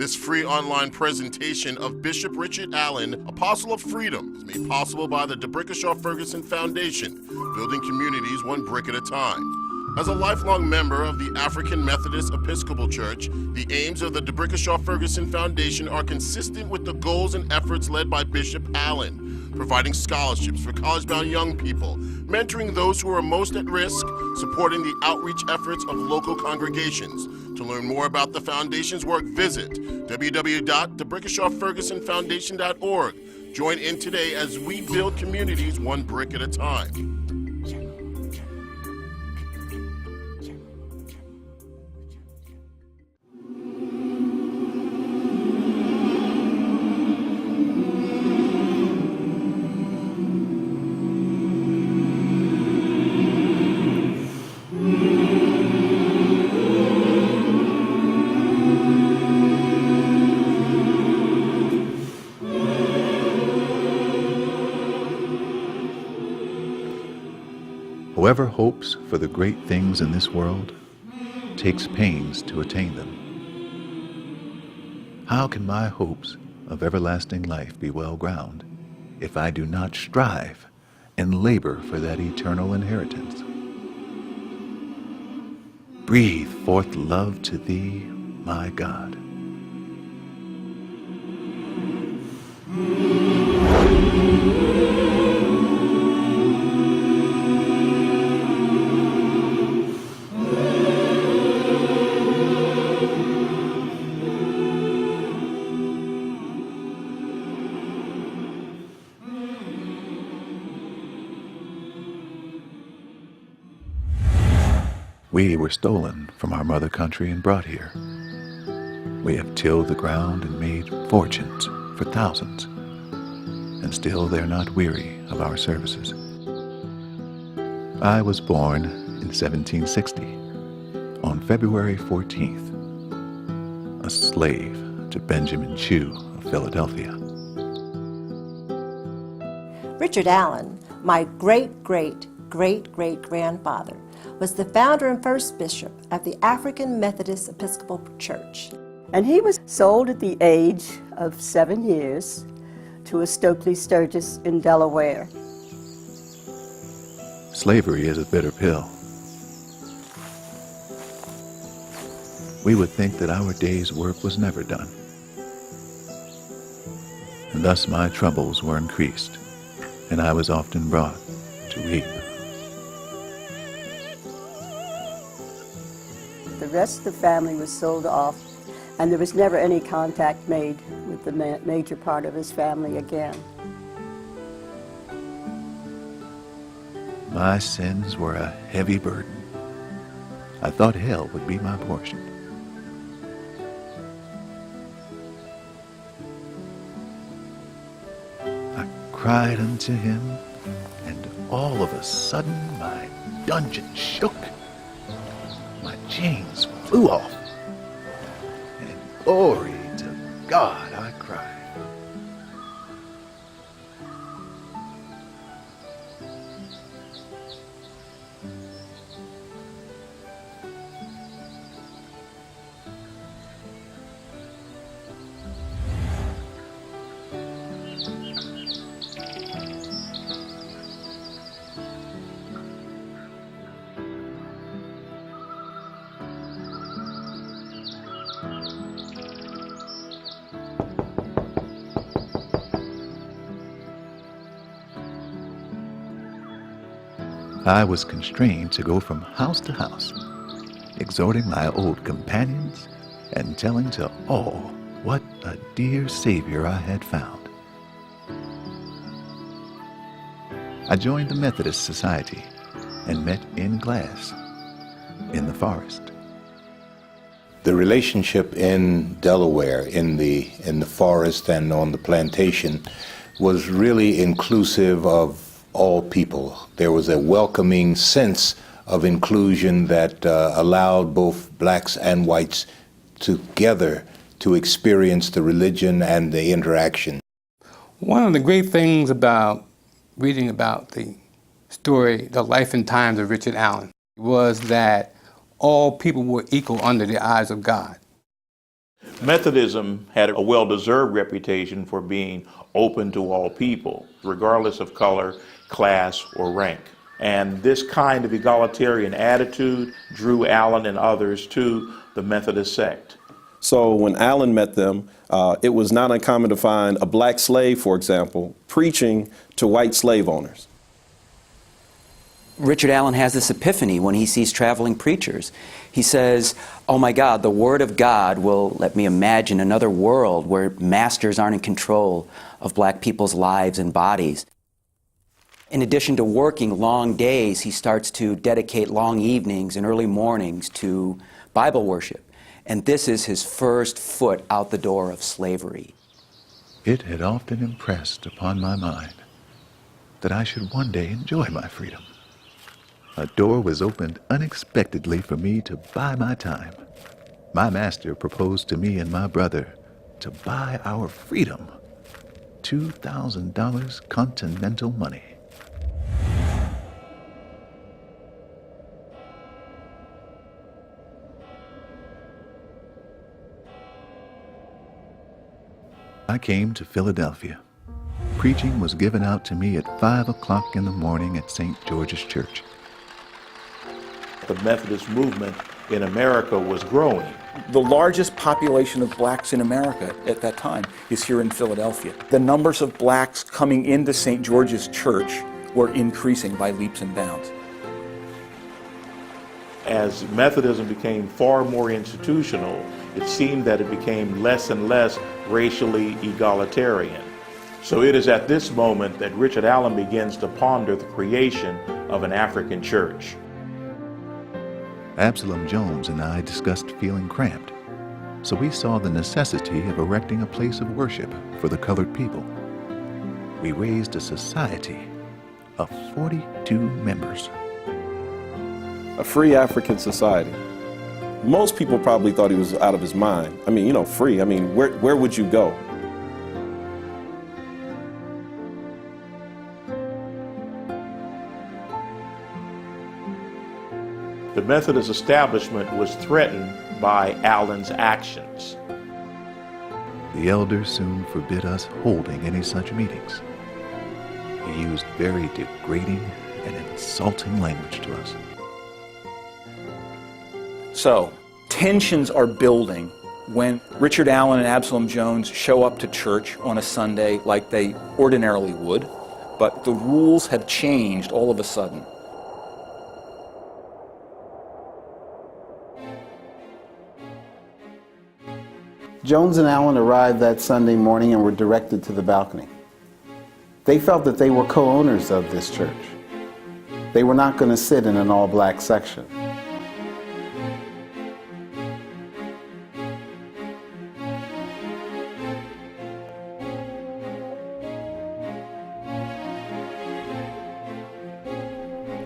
This free online presentation of Bishop Richard Allen, Apostle of Freedom, is made possible by the DeBrickashaw Ferguson Foundation, building communities one brick at a time. As a lifelong member of the African Methodist Episcopal Church, the aims of the DeBrickashaw Ferguson Foundation are consistent with the goals and efforts led by Bishop Allen, providing scholarships for college-bound young people, mentoring those who are most at risk, supporting the outreach efforts of local congregations. To learn more about the Foundation's work, visit www.thebrickashawfergusonfoundation.org. Join in today as we build communities one brick at a time. Whoever hopes for the great things in this world takes pains to attain them. How can my hopes of everlasting life be well ground if I do not strive and labor for that eternal inheritance? Breathe forth love to thee, my God. We were stolen from our mother country and brought here. We have tilled the ground and made fortunes for thousands, and still they're not weary of our services. I was born in 1760, on February 14th, a slave to Benjamin Chew of Philadelphia. Richard Allen, my great-great-great-great-grandfather, was the founder and first bishop of the African Methodist Episcopal Church. And he was sold at the age of 7 years to a Stokely Sturgis in Delaware. Slavery is a bitter pill. We would think that our day's work was never done. And thus my troubles were increased, and I was often brought to weep. The rest of the family was sold off, and there was never any contact made with the major part of his family again. My sins were a heavy burden. I thought hell would be my portion. I cried unto him, and all of a sudden my dungeon shook. My chains flew off, and glory to God, I cried. I was constrained to go from house to house, exhorting my old companions and telling to all what a dear Savior I had found. I joined the Methodist Society and met in class in the forest. The relationship in Delaware, in the forest and on the plantation, was really inclusive of all people. There was a welcoming sense of inclusion that allowed both blacks and whites together to experience the religion and the interaction. One of the great things about reading about the story, the life and times of Richard Allen, was that all people were equal under the eyes of God. Methodism had a well-deserved reputation for being open to all people, regardless of color, class, or rank. And this kind of egalitarian attitude drew Allen and others to the Methodist sect. So when Allen met them, it was not uncommon to find a black slave, for example, preaching to white slave owners. Richard Allen has this epiphany when he sees traveling preachers. He says, oh my God, the Word of God will let me imagine another world where masters aren't in control of black people's lives and bodies. In addition to working long days, he starts to dedicate long evenings and early mornings to Bible worship. And this is his first foot out the door of slavery. It had often impressed upon my mind that I should one day enjoy my freedom. A door was opened unexpectedly for me to buy my time. My master proposed to me and my brother to buy our freedom. $2,000 continental money. I came to Philadelphia. Preaching was given out to me at 5 o'clock in the morning at St. George's Church. The Methodist movement in America was growing. The largest population of blacks in America at that time is here in Philadelphia. The numbers of blacks coming into St. George's Church were increasing by leaps and bounds. As Methodism became far more institutional, it seemed that it became less and less racially egalitarian. So it is at this moment that Richard Allen begins to ponder the creation of an African church. Absalom Jones and I discussed feeling cramped, so we saw the necessity of erecting a place of worship for the colored people. We raised a society of 42 members. A free African society. Most people probably thought he was out of his mind. I mean, you know, free. I mean, where would you go? The Methodist establishment was threatened by Allen's actions. The elders soon forbid us holding any such meetings. He used very degrading and insulting language to us. So, tensions are building when Richard Allen and Absalom Jones show up to church on a Sunday like they ordinarily would, but the rules have changed all of a sudden. Jones and Allen arrived that Sunday morning and were directed to the balcony. They felt that they were co-owners of this church. They were not going to sit in an all-black section.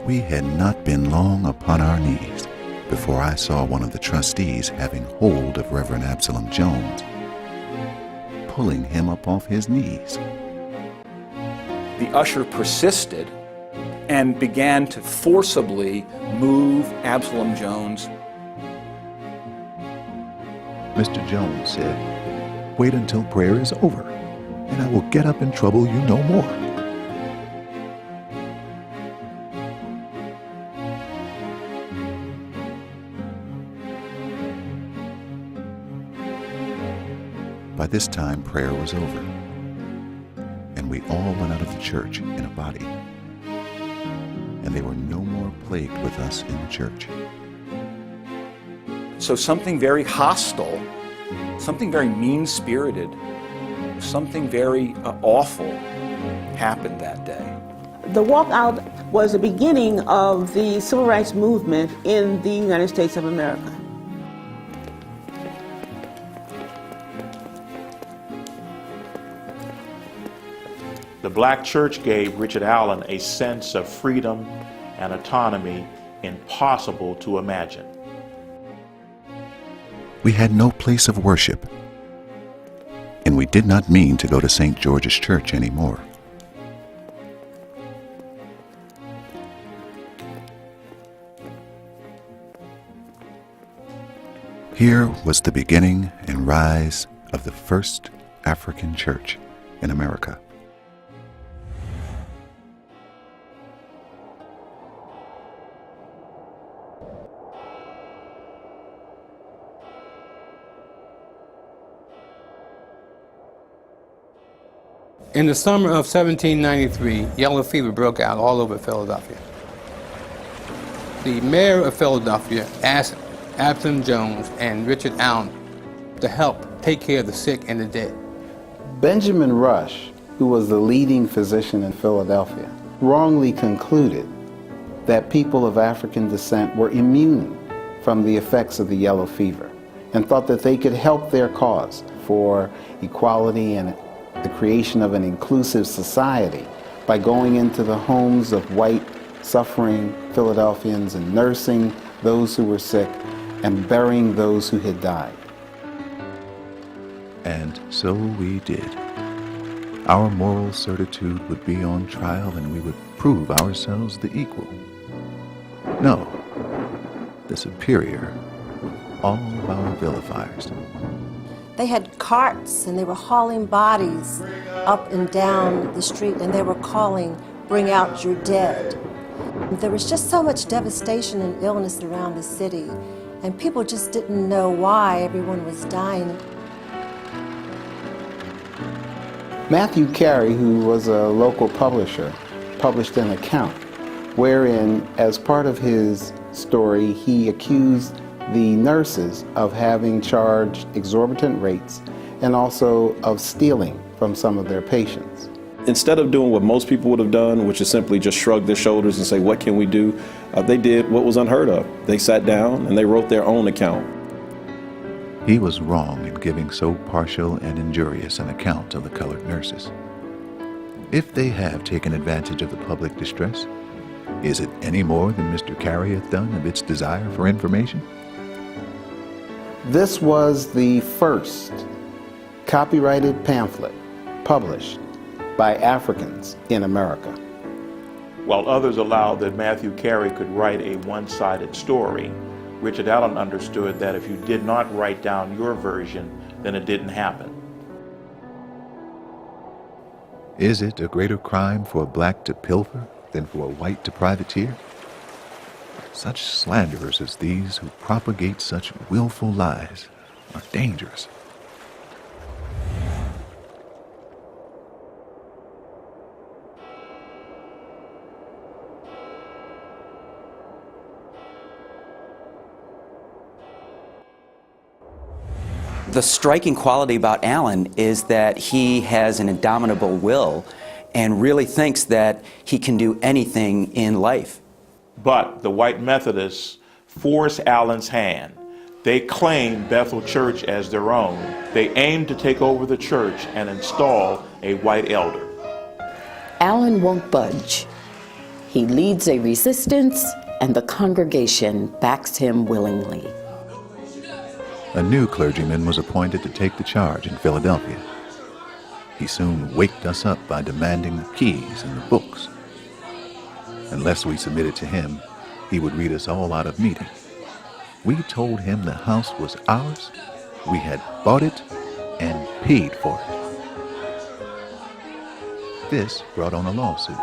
We had not been long upon our knees before I saw one of the trustees having hold of Reverend Absalom Jones, pulling him up off his knees. The usher persisted and began to forcibly move Absalom Jones. Mr. Jones said, "Wait until prayer is over, and I will get up and trouble you no more." By this time, prayer was over, and we all went out of the church in a body, and they were no more plagued with us in the church. So something very hostile, something very mean-spirited, something very awful happened that day. The walkout was the beginning of the civil rights movement in the United States of America. The black church gave Richard Allen a sense of freedom and autonomy impossible to imagine. We had no place of worship, and we did not mean to go to St. George's Church anymore. Here was the beginning and rise of the first African church in America. In the summer of 1793, yellow fever broke out all over Philadelphia. The mayor of Philadelphia asked Absalom Jones and Richard Allen to help take care of the sick and the dead. Benjamin Rush, who was the leading physician in Philadelphia, wrongly concluded that people of African descent were immune from the effects of the yellow fever and thought that they could help their cause for equality and the creation of an inclusive society by going into the homes of white suffering Philadelphians and nursing those who were sick and burying those who had died. And so we did. Our moral certitude would be on trial and we would prove ourselves the equal. No, the superior, all of our vilifiers. They had carts and they were hauling bodies up and down the street, and they were calling, "Bring out your dead." There was just so much devastation and illness around the city, and people just didn't know why everyone was dying. Matthew Carey, who was a local publisher, published an account wherein, as part of his story, he accused the nurses of having charged exorbitant rates and also of stealing from some of their patients. Instead of doing what most people would have done, which is simply just shrug their shoulders and say, what can we do? They did what was unheard of. They sat down and they wrote their own account. He was wrong in giving so partial and injurious an account of the colored nurses. If they have taken advantage of the public distress, is it any more than Mr. Carey hath done of its desire for information? This was the first copyrighted pamphlet published by Africans in America. While others allowed that Matthew Carey could write a one-sided story, Richard Allen understood that if you did not write down your version, then it didn't happen. Is it a greater crime for a black to pilfer than for a white to privateer? Such slanderers as these who propagate such willful lies are dangerous. The striking quality about Allen is that he has an indomitable will and really thinks that he can do anything in life. But the white Methodists forced Allen's hand. They claimed Bethel Church as their own. They aimed to take over the church and install a white elder. Allen won't budge. He leads a resistance, and the congregation backs him willingly. A new clergyman was appointed to take the charge in Philadelphia. He soon waked us up by demanding the keys and the books. Unless we submitted to him, he would read us all out of meeting. We told him the house was ours, we had bought it, and paid for it. This brought on a lawsuit,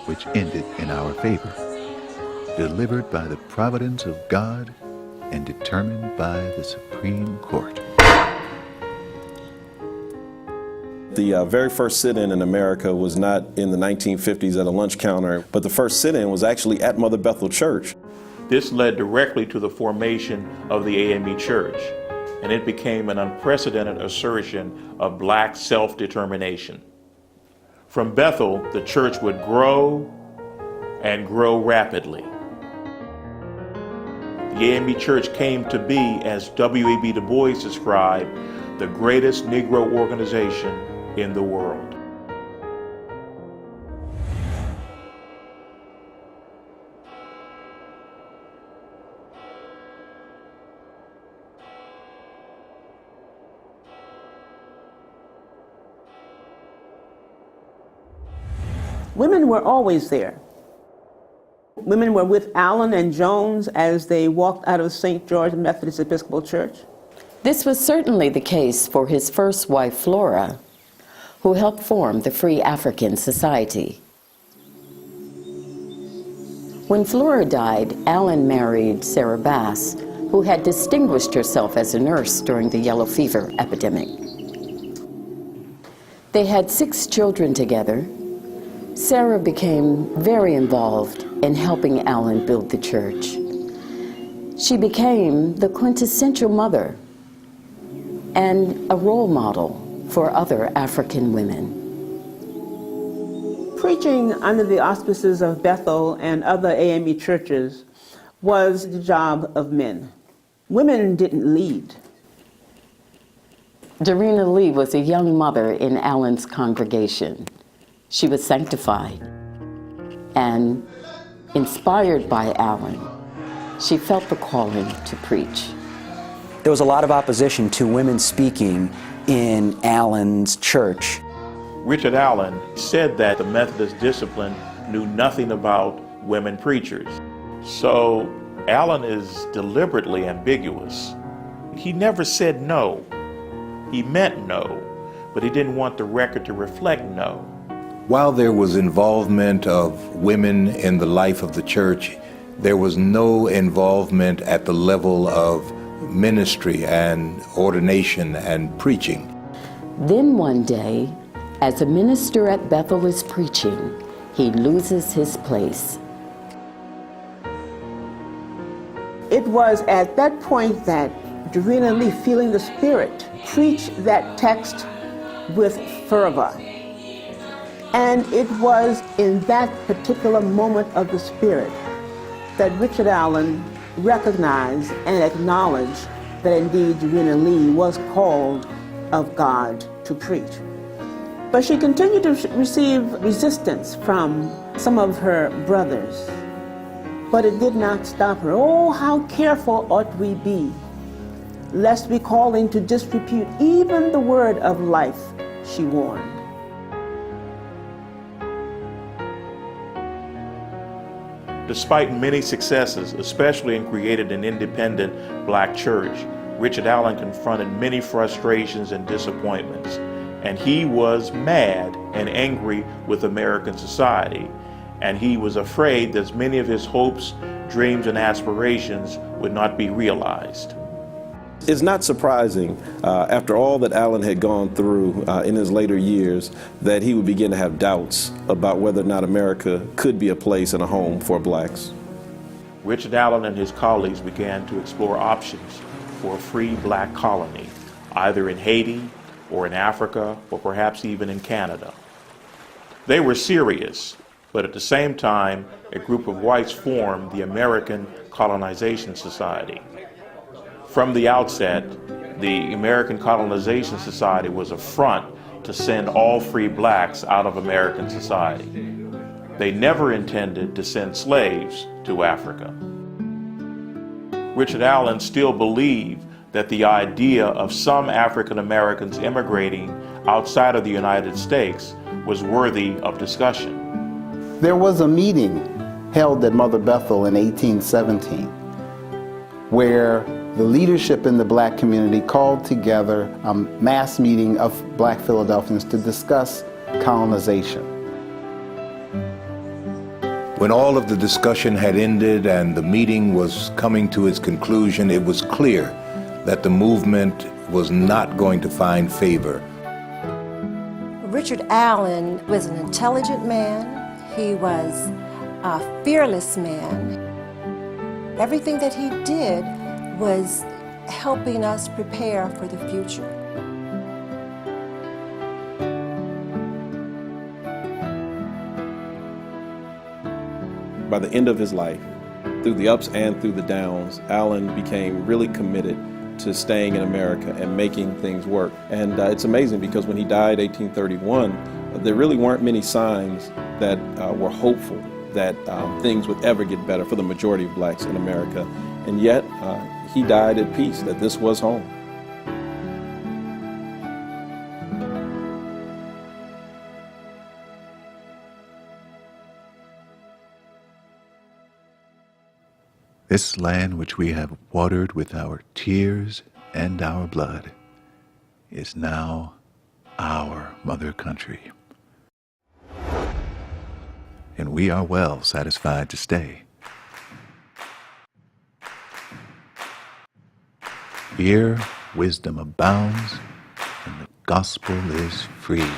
which ended in our favor, delivered by the providence of God and determined by the Supreme Court. The very first sit-in in America was not in the 1950s at a lunch counter, but the first sit-in was actually at Mother Bethel Church. This led directly to the formation of the AME Church, and it became an unprecedented assertion of black self-determination. From Bethel, the church would grow and grow rapidly. The AME Church came to be, as W.E.B. Du Bois described, the greatest Negro organization in the world. Women were always there. women were with Allen and Jones as they walked out of St. George Methodist Episcopal Church? This was certainly the case for his first wife, Flora, who helped form the Free African Society. When Flora died, Allen married Sarah Bass, who had distinguished herself as a nurse during the yellow fever epidemic. They had 6 children together. Sarah became very involved in helping Allen build the church. She became the quintessential mother and a role model for other African women. Preaching under the auspices of Bethel and other AME churches was the job of men. Women didn't lead. Dorena Lee was a young mother in Allen's congregation. She was sanctified, and inspired by Allen, she felt the calling to preach. There was a lot of opposition to women speaking in Allen's church. Richard Allen said that the Methodist discipline knew nothing about women preachers. So Allen is deliberately ambiguous. He never said no. He meant no, but he didn't want the record to reflect no. While there was involvement of women in the life of the church, there was no involvement at the level of ministry and ordination and preaching. Then one day, as a minister at Bethel is preaching, he loses his place. It was at that point that Dorena Lee, feeling the Spirit, preached that text with fervor. And it was in that particular moment of the Spirit that Richard Allen recognized and acknowledged that indeed Dorena Lee was called of God to preach. But she continued to receive resistance from some of her brothers. But it did not stop her. Oh, how careful ought we be, lest we call into disrepute even the word of life, she warned. Despite many successes, especially in creating an independent black church, Richard Allen confronted many frustrations and disappointments. And he was mad and angry with American society. And he was afraid that many of his hopes, dreams, and aspirations would not be realized. It's not surprising, after all that Allen had gone through in his later years, that he would begin to have doubts about whether or not America could be a place and a home for blacks. Richard Allen and his colleagues began to explore options for a free black colony, either in Haiti or in Africa, or perhaps even in Canada. They were serious, but at the same time, a group of whites formed the American Colonization Society. From the outset, the American Colonization Society was a front to send all free blacks out of American society. They never intended to send slaves to Africa. Richard Allen still believed that the idea of some African Americans immigrating outside of the United States was worthy of discussion. There was a meeting held at Mother Bethel in 1817 where the leadership in the black community called together a mass meeting of black Philadelphians to discuss colonization. When all of the discussion had ended and the meeting was coming to its conclusion, it was clear that the movement was not going to find favor. Richard Allen was an intelligent man. He was a fearless man. Everything that he did was helping us prepare for the future. By the end of his life, through the ups and through the downs, Allen became really committed to staying in America and making things work. And it's amazing because when he died in 1831, there really weren't many signs that were hopeful that things would ever get better for the majority of blacks in America. And yet, he died at peace, that this was home. This land which we have watered with our tears and our blood is now our mother country. And we are well satisfied to stay. Here wisdom abounds and the gospel is free.